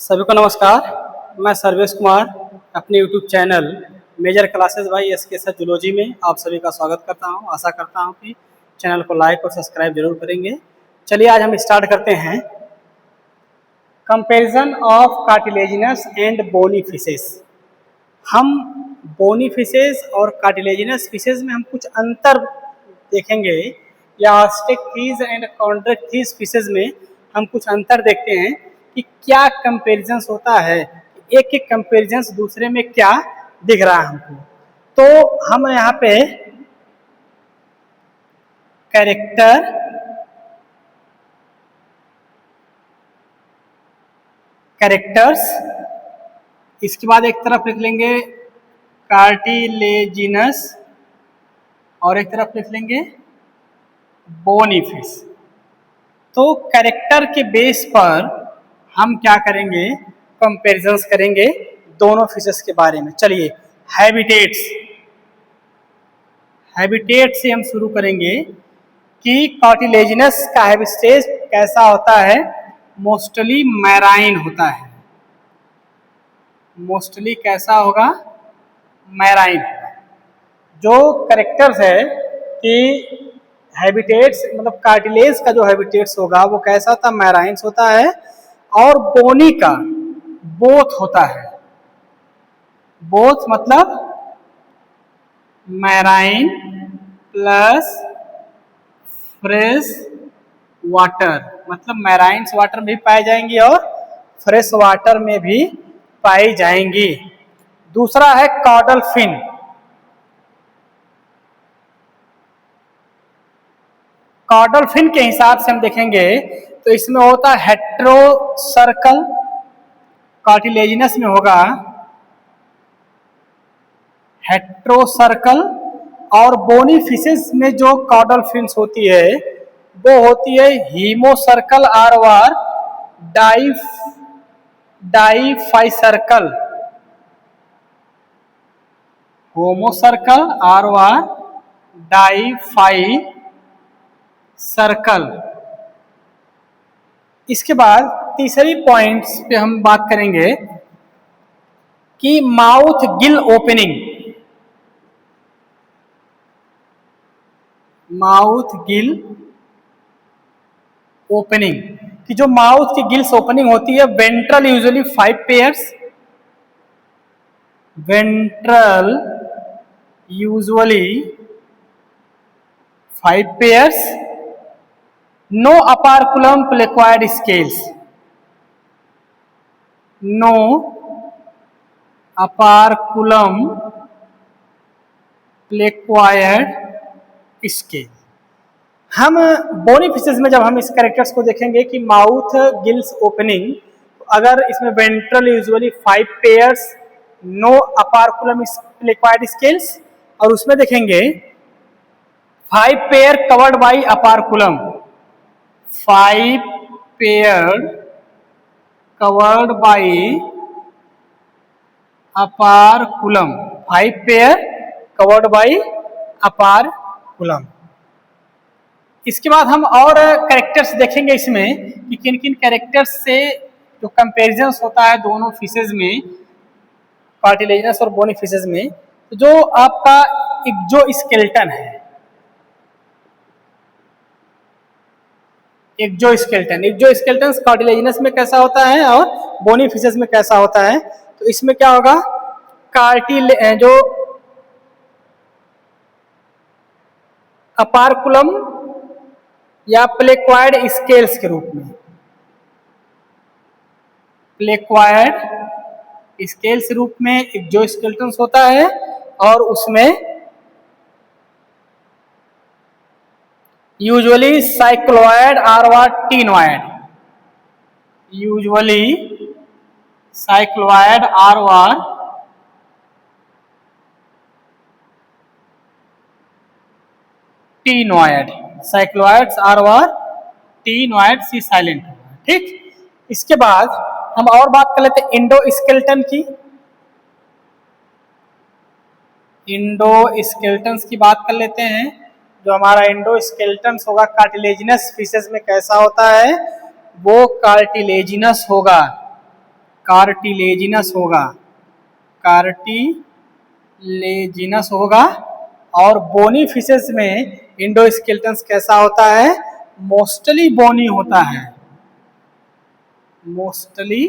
सभी को नमस्कार। मैं सर्वेश कुमार अपने YouTube channel major classes by SK sir zoology में आप सभी का स्वागत करता हूं। आशा करता हूं कि चैनल को लाइक और सब्सक्राइब जरूर करेंगे। चलिए आज हम स्टार्ट करते हैं। Comparison of cartilaginous and bony fishes. हम बोनी फिशेस और कार्टिलेजिनस फिशेस में हम कुछ अंतर देखेंगे, या ऑस्टेकफिश एंड कॉन्ट्रैक्टफिश फिशेस में हम कुछ अंतर देखते हैं कि क्या कंपैरिजंस होता है, एक एक कंपैरिजंस दूसरे में क्या दिख रहा है हमको। तो हम यहाँ पे कैरेक्टर्स, इसके बाद एक तरफ लिख लेंगे कार्टिलेजिनस और एक तरफ लिख लेंगे बोनी फिश। तो कैरेक्टर के बेस पर हम क्या करेंगे, कंपैरिजंस करेंगे दोनों फिशेस के बारे में। चलिए हैबिटेट से हम शुरू करेंगे कि कार्टिलेजिनस का हैबिटेट कैसा होता है। मोस्टली मैराइन होता है। मोस्टली कैसा होगा, मैराइन। जो कैरेक्टर्स है कि हैबिटेट्स मतलब कार्टिलेज का जो हैबिटेट्स होगा वो कैसा होता है, मैराइन्स होता है। और बोनी का बोथ होता है। बोथ मतलब मैराइन प्लस फ्रेश वाटर, मतलब मैराइन्स वाटर में भी पाई जाएंगी और फ्रेश वाटर में भी पाई जाएंगी। दूसरा है कॉर्डल फिन। कॉर्डल फिन के हिसाब से हम देखेंगे तो इसमें होता है हेट्रो सर्कल, कार्टिलेजिनस में होगा हेट्रो सर्कल। और बोनी फिशेस में जो कॉर्डल फिन्स होती है वो होती है हीमो सर्कल आर वार diphycercal, homocercal or वार डाई सर्कल। इसके बाद तीसरी पॉइंट्स पे हम बात करेंगे कि mouth gill opening. Mouth gill opening कि जो माउथ की गिल्स ओपनिंग होती है, ventral usually 5 pairs, ventral usually 5 pairs, no operculum placoid scales, no operculum placoid scale. हम बोनी फिशेस में जब हम इस कैरेक्टर्स को देखेंगे कि माउथ गिल्स ओपनिंग, तो अगर इसमें ventral usually 5 pairs, no operculum placoid scales, और उसमें देखेंगे 5 pair covered by operculum, 5 pair covered by operculum, 5 pair covered by operculum. इसके बाद हम और कैरेक्टर्स देखेंगे इसमें कि किन किन कैरेक्टर्स से जो कंपैरिजंस होता है दोनों फिशेज में, कार्टिलेजिनस और बोनी फिशेज में। तो जो आपका एक्सोस्केलेटन है, एक्सोस्केलेटन कार्टिलेजिनस में कैसा होता है और बोनी फिशेज में कैसा होता है। तो इसमें क्या होगा, जो अपारकुलम या प्लेक्वायड स्केल्स के रूप में, प्लेक्वायड स्केल्स रूप में एक्सोस्केलेटन होता है। और उसमें यूजुअली साइक्लोइड आर वा टीनोइड, यूजुअली साइक्लोइड आर वार टीनोइड, साइक्लोइड्स आर वार टीनोइड, सी साइलेंट। ठीक, इसके बाद हम और बात कर लेते हैं इंडोस्केलेटन की। इंडोस्केलेटन की बात कर लेते हैं। जो हमारा इंडोस्केलेटन होगा कार्टिलेजिनस फिशेस में कैसा होता है, वो कार्टिलेजिनस होगा। कार्टिलेजिनस होगा, कार्टिलेजिनस होगा। और बोनी फिशेस में इंडोस्केलेटन कैसा होता है? मोस्टली बोनी होता है, मोस्टली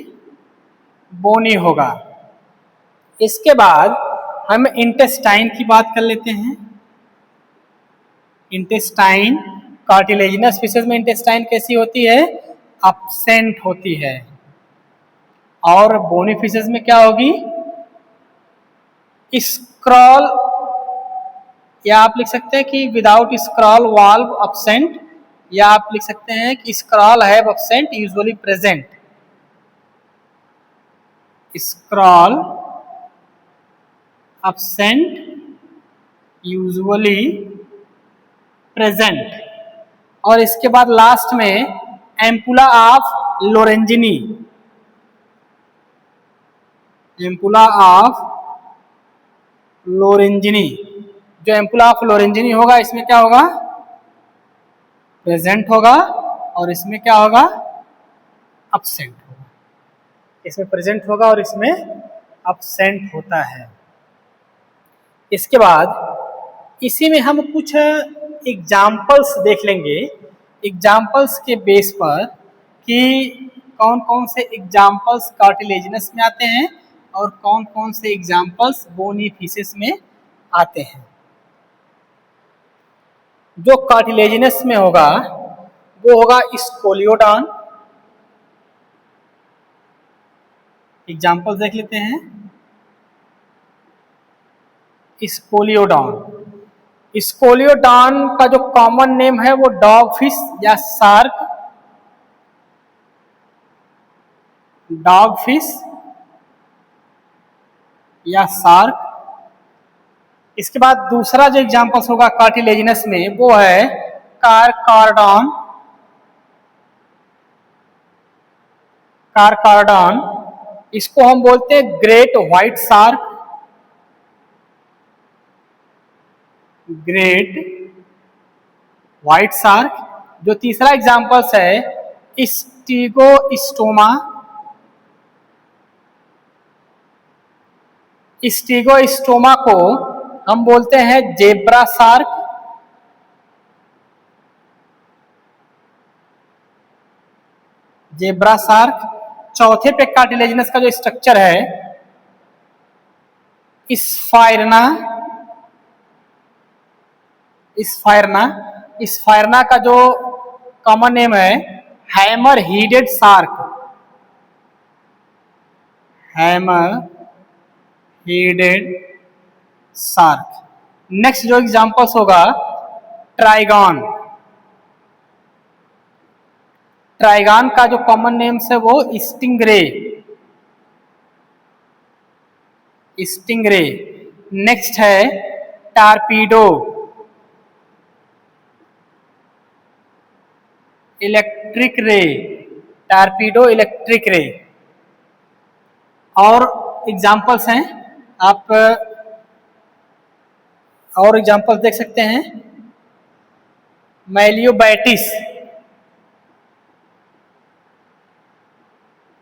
बोनी होगा। इसके बाद हम इंटेस्टाइन की बात कर लेते हैं। इंटेस्टाइन, कार्टिलेजिनस फिशेस में इंटेस्टाइन कैसी होती है? एब्सेंट होती है। और बोनी फिशेस में क्या होगी? स्क्रॉल, या आप लिख सकते हैं कि विदाउट स्क्रॉल वाल्व एब्सेंट, या आप लिख सकते हैं कि scroll have absent usually present. Scroll absent usually present. और इसके बाद लास्ट में एम्पुला ऑफ लोरेंजिनी, एम्पुला ऑफ लोरेंजिनी। जो एम्पुला ऑफ लोरेंजिनी होगा इसमें क्या होगा? प्रेजेंट होगा। और इसमें क्या होगा? एब्सेंट होगा। इसमें प्रेजेंट होगा और इसमें एब्सेंट होता है। इसके बाद इसी में हम कुछ एग्जाम्पल्स देख लेंगे, एग्जाम्पल्स के बेस पर कि कौन कौन से एग्जाम्पल्स कार्टिलेजिनस में आते हैं और कौन कौन से एग्जाम्पल्स बोनी फिशेस में आते हैं। जो कार्टिलेजिनस में होगा वो होगा स्कोलियोडॉन। एग्जाम्पल देख लेते हैं। स्कोलियोडॉन, स्कोलियोडॉन का जो कॉमन नेम है वो डॉग फिश या शार्क, डॉग फिश या शार्क। इसके बाद दूसरा जो एग्जाम्पल्स होगा कार्टिलेजिनस में वो है कारकार्डॉन, कारकार्डॉन। इसको हम बोलते हैं great white shark, great white shark. जो तीसरा एग्जाम्पल्स है स्टीगोस्टोमा, स्टीगोस्टोमा को हम बोलते हैं जेब्रा शार्क, जेब्रा शार्क। चौथे पे कार्टिलेजिनस का जो स्ट्रक्चर है स्फायरना, स्फायरना, स्फायरना का जो कॉमन नेम है hammer headed shark, hammer headed shark. Next जो एग्जांपल्स होगा ट्राइगॉन, ट्राइगॉन का जो कॉमन नेम्स है वो स्टिंगरे, स्टिंगरे। नेक्स्ट है torpedo, electric ray, torpedo electric ray. और एग्जाम्पल्स हैं, आप और एग्जाम्पल्स देख सकते हैं। मैलियोबैटिस,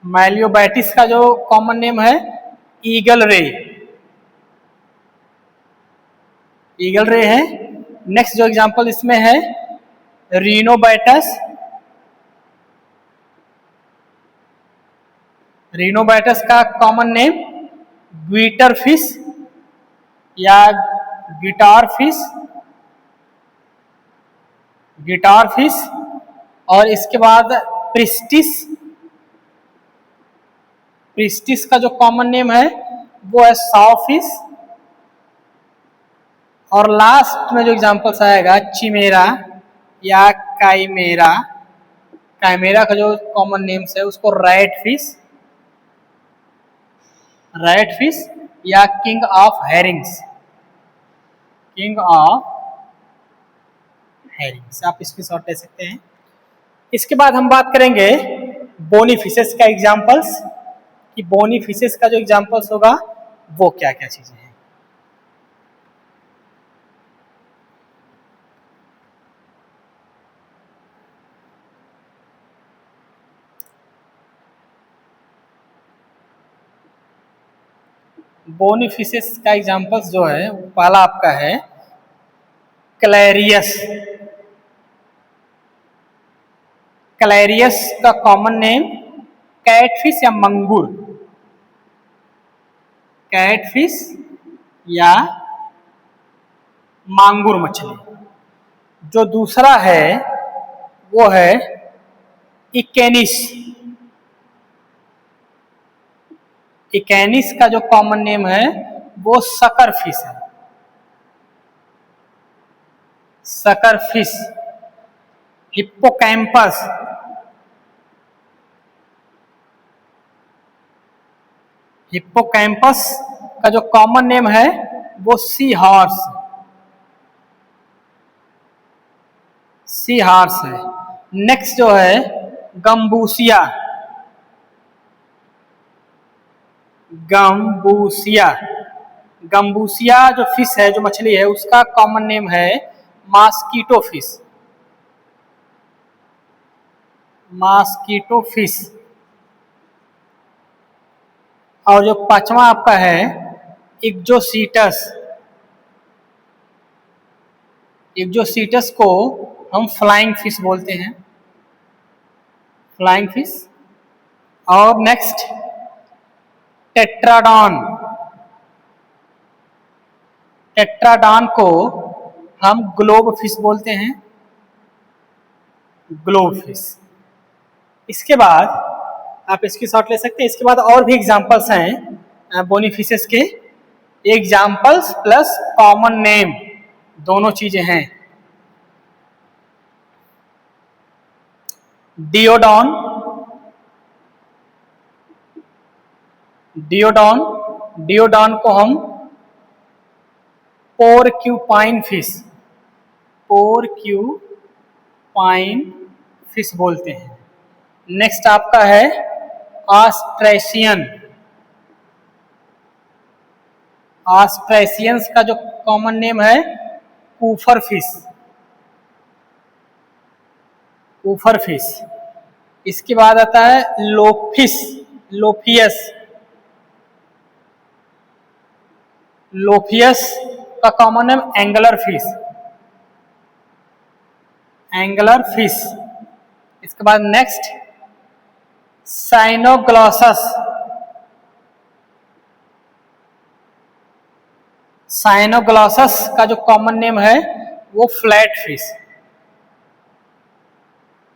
मैलियोबैटिस का जो कॉमन नेम है ईगल रे, ईगल रे है। नेक्स्ट जो एग्जाम्पल इसमें है रीनोबैटस, रीनोबैटस का कॉमन नेम ग्वीटर फिश या गिटार फिश, गिटार फिश। और इसके बाद प्रिस्टिस, प्रिस्टिस का जो कॉमन नेम है वो है साव फिश। और लास्ट में जो एग्जांपल्स आएगा चिमेरा या काइमेरा, काइमेरा का जो कॉमन नेम्स है उसको रैट फिश, रैट फिश या king of Hering's, king of Hering's, आप इसकी शॉर्ट ले सकते हैं। इसके बाद हम बात करेंगे बोनी फिशेस का एग्जांपल्स, कि बोनी फिशेस का जो एग्जांपल्स होगा वो क्या क्या चीजें हैं। बोनी फिशेस का एग्जांपल्स जो है वो पहला आपका है क्लैरियस। क्लैरियस का कॉमन नेम कैटफिश या मंगूर, कैटफिश या मांगुर मछली। जो दूसरा है वो है इकेनिस। इकेनिस का जो कॉमन नेम है वो सकर फिश है, सकर फिश। हिप्पोकैम्पस, हिप्पोकैम्पस का जो कॉमन नेम है वो सी हॉर्स, सी हॉर्स है। नेक्स्ट जो है गम्बूसिया, गम्बूसिया। गम्बूसिया जो फिश है, जो मछली है, उसका कॉमन नेम है मॉस्किटो फिश, मॉस्किटो फिश। और जो पांचवा आपका है इग्जोसीटस। इग्जोसीटस को हम फ्लाइंग फिश बोलते हैं, फ्लाइंग फिश। और नेक्स्ट टेट्राडॉन। टेट्राडॉन को हम ग्लोब फिश बोलते हैं, ग्लोब फिश। इसके बाद आप इसकी शॉट ले सकते हैं। इसके बाद और भी एग्जांपल्स हैं बोनी फिशेस के, एग्जांपल्स प्लस कॉमन नेम दोनों चीजें हैं। डियोडॉन, डियोडॉन, डियोडॉन को हम पोरक्यूपाइन फिश, पोरक्यूपाइन फिश बोलते हैं। नेक्स्ट आपका है ऑस्ट्रेशियन। ऑस्ट्रेशियंस का जो कॉमन नेम है कूफर फिश, कूफर फिश। इसके बाद आता है लोफिस, लोफियस। लोफियस का common name angler fish, angler fish. इसके बाद नेक्स्ट साइनोग्लॉसस। साइनोग्लॉसस का जो कॉमन नेम है वो फ्लैट फिश,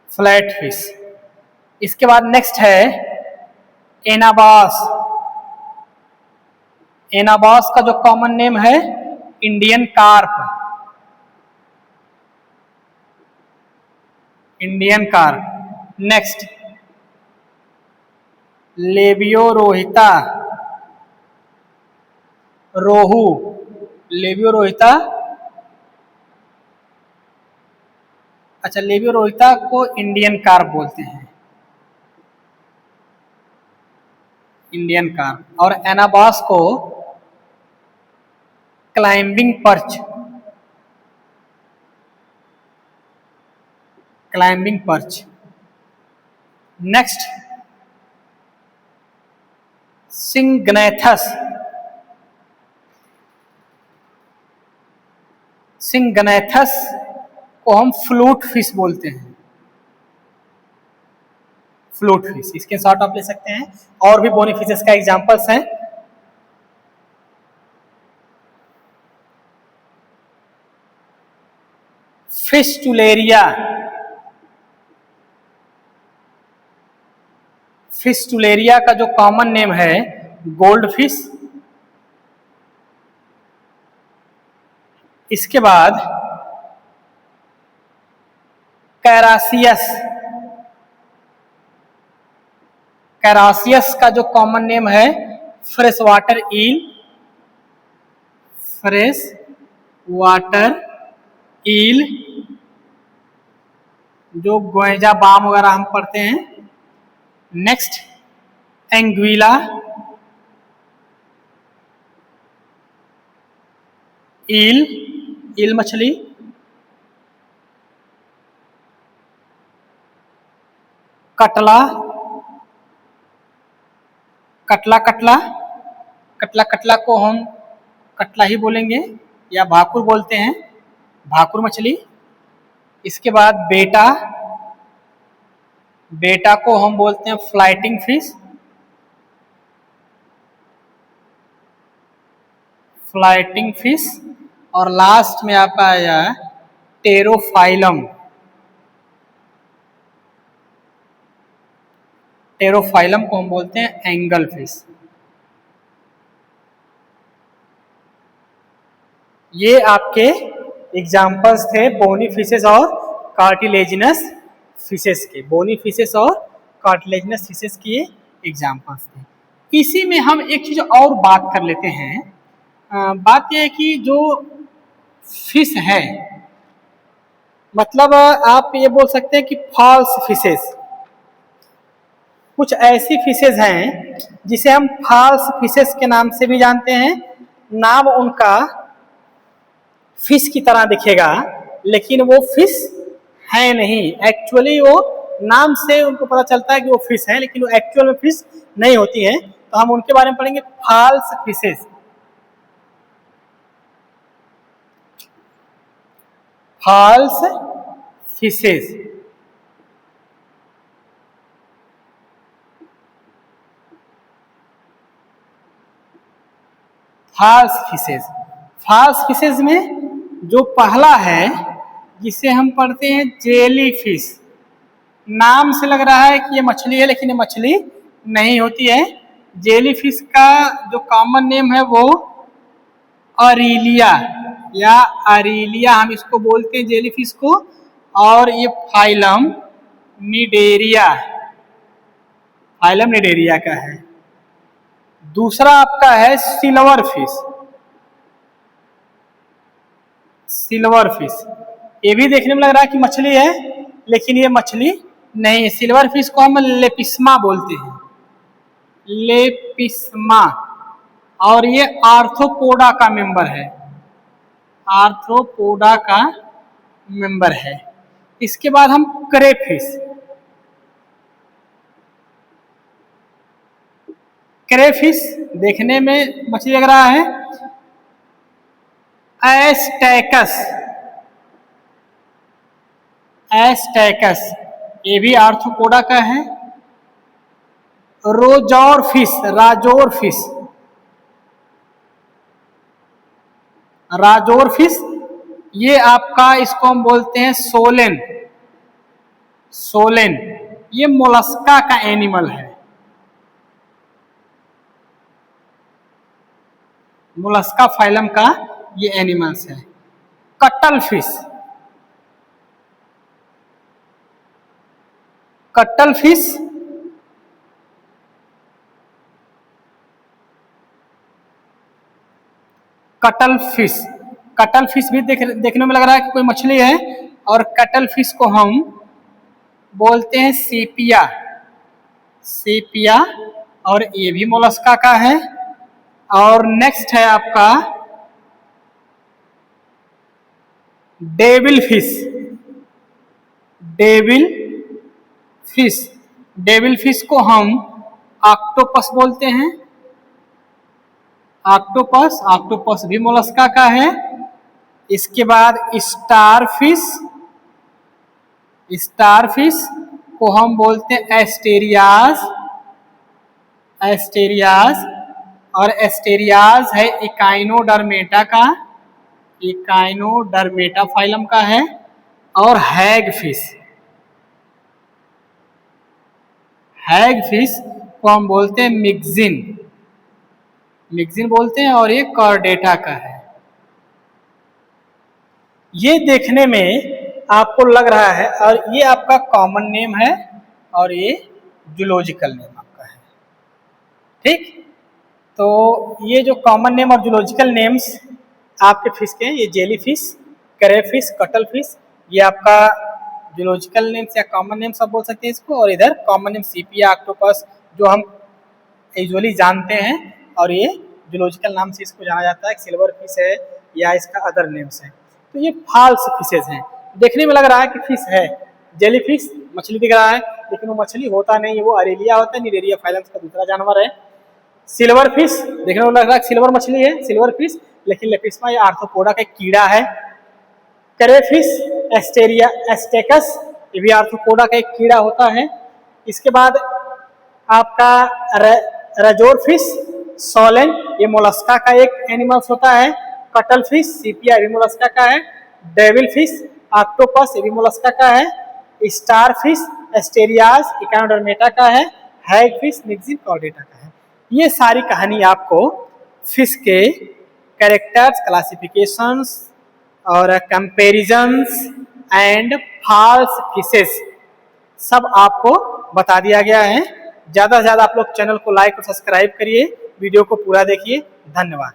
फ्लैट फिश। इसके बाद नेक्स्ट है एनाबास। एनाबास का जो कॉमन नेम है Indian carp, Indian carp. Next Labeo rohita, rohu, Labeo rohita. अच्छा, लेबियोरोहिता को इंडियन कार्प बोलते हैं, इंडियन कार्प। और एनाबास को climbing perch, climbing perch. Next Syngnathus, Syngnathus को हम फ्लूट फिश बोलते हैं, फ्लूट फिश। इसके शॉर्ट आप ले सकते हैं। और भी बोनी फिशेस का एग्जांपल्स हैं। फिस्टुलेरिया, फिस्टुलेरिया का जो कॉमन नेम है गोल्ड फिश। इसके बाद कैरासियस, कैरासियस का जो कॉमन नेम है फ्रेश वाटर ईल, फ्रेश वाटर ईल, जो गोएजा बाम वगैरह हम पढ़ते हैं। नेक्स्ट एंग्विला, ईल, ईल मछली। कटला, कटला कटला। कटला कटला को हम कटला ही बोलेंगे या भाकुर बोलते हैं, भाकुर मछली। इसके बाद बेटा, बेटा को हम बोलते हैं फ्लाइटिंग फिश, फ्लाइटिंग फिश। और लास्ट में आप आया टेरोफाइलम, टेरोफाइलम को हम बोलते हैं एंगल फिश। ये आपके एग्जाम्पल्स थे बोनी फिशेस और कार्टिलेजिनस फिशेस के, बोनी फिशेस और कार्टिलेजिनस फिशेस के एग्जाम्पल्स थे। इसी में हम एक चीज और बात कर लेते हैं। बात यह है कि जो फिश है, मतलब आप ये बोल सकते हैं कि फॉल्स फिशेस, कुछ ऐसी फिशेस हैं जिसे हम फॉल्स फिशेस के नाम से भी जानते हैं। नाम उनका फिश की तरह दिखेगा लेकिन वो फिश है नहीं, एक्चुअली वो नाम से उनको पता चलता है कि वो फिश है लेकिन वो एक्चुअल में फिश नहीं होती हैं। तो हम उनके बारे में पढ़ेंगे, false fishes. False fishes, false fishes. False fishes में जो पहला है जिसे हम पढ़ते हैं जेली फिश। नाम से लग रहा है कि ये मछली है लेकिन ये मछली नहीं होती है। जेली फिश का जो कॉमन नेम है वो अरीलिया या अरीलिया, हम इसको बोलते हैं जेली फिश को। और ये फाइलम निडेरिया, फाइलम निडेरिया का है। दूसरा आपका है सिल्वर फिश, सिल्वर फिश। ये भी देखने में लग रहा है कि मछली है लेकिन ये मछली नहीं है। सिल्वर फिश को हम लेपिस्मा बोलते हैं, लेपिस्मा। और ये आर्थ्रोपोडा का मेंबर है, आर्थ्रोपोडा का मेंबर है। इसके बाद हम क्रेफिश, क्रेफिश देखने में मछली लग रहा है। एस्टेकस, एस्टेकस ये भी आर्थ्रोपोडा का है। Razor fish, razor fish, razor fish ये आपका, इसको हम बोलते हैं सोलेन, सोलेन। ये मोलस्का का एनिमल है, मोलस्का फाइलम का ये एनिमल्स है। Cuttle fish, cuttle fish cuttle fish, cuttle fish भी देखने में लग रहा है कि कोई मछली है। और कटल फिश को हम बोलते हैं सीपिया, सीपिया। और ये भी मोलस्का का है। और नेक्स्ट है आपका devil fish, devil fish. Devil fish को हम ऑक्टोपस बोलते हैं, ऑक्टोपस, ऑक्टोपस भी मोलस्का का है। इसके बाद स्टार फिश, स्टार फिश को हम बोलते हैं एस्टेरियास, एस्टेरियास। और एस्टेरियास है इकाइनोडर्मेटा का, इकाइनोडर्मेटा फाइलम का है। और हैग फिश, हैग फिश को हम बोलते हैं मिक्सिन, मिक्सिन बोलते हैं। और ये कॉर्डेटा का है। ये देखने में आपको लग रहा है, और ये आपका कॉमन नेम है और ये जूलॉजिकल नेम आपका है, ठीक। तो ये जो कॉमन नेम और जूलॉजिकल नेम्स आपके फिश के हैं, ये jelly fish, crayfish, cuttle fish, ये आपका जूलॉजिकल नेम्स या कॉमन नेम्स आप बोल सकते हैं इसको। और इधर कॉमन नेम सीपिया, ऑक्टोपस जो हम यूजुअली जानते हैं। और ये जूलॉजिकल नाम से इसको जाना जाता है, सिल्वर फिश है या इसका अदर नेम्स है। तो ये फॉल्स फिशेज हैं। देखने में लग रहा है कि फिश है, जेली फिश मछली दिख रहा है लेकिन वो मछली होता नहीं है, वो अरेलिया होता है, निडेरिया फाइलम का दूसरा जानवर है। सिल्वर फिश, देखने को लग रहा है सिल्वर मछली है, सिल्वर फिश, लेकिन लेपिस्मा ये आर्थ्रोपोडा का एक कीड़ा है। कैरेफिश एस्टेरिया एस्टेकस, ये भी आर्थ्रोपोडा का एक कीड़ा होता है। इसके बाद आपका रजोर फिश सोलेन, ये मोलस्का का एक एनिमल्स होता है। कटल फिश सीपिया, ये भी मोलस्का का है। डेविल फिश ऑक्टोपस, ये भी मोलस्का का है। स्टार फिश एस्टेरियास इकानोडर्मेटा का है। हैग फिश निक्सिन कॉर्डेटा का है। ये सारी कहानी आपको फिश के कैरेक्टर्स, क्लासिफिकेशंस और कंपैरिजंस एंड फॉल्स फिशेस सब आपको बता दिया गया है। ज़्यादा से ज़्यादा आप लोग चैनल को लाइक और सब्सक्राइब करिए, वीडियो को पूरा देखिए। धन्यवाद।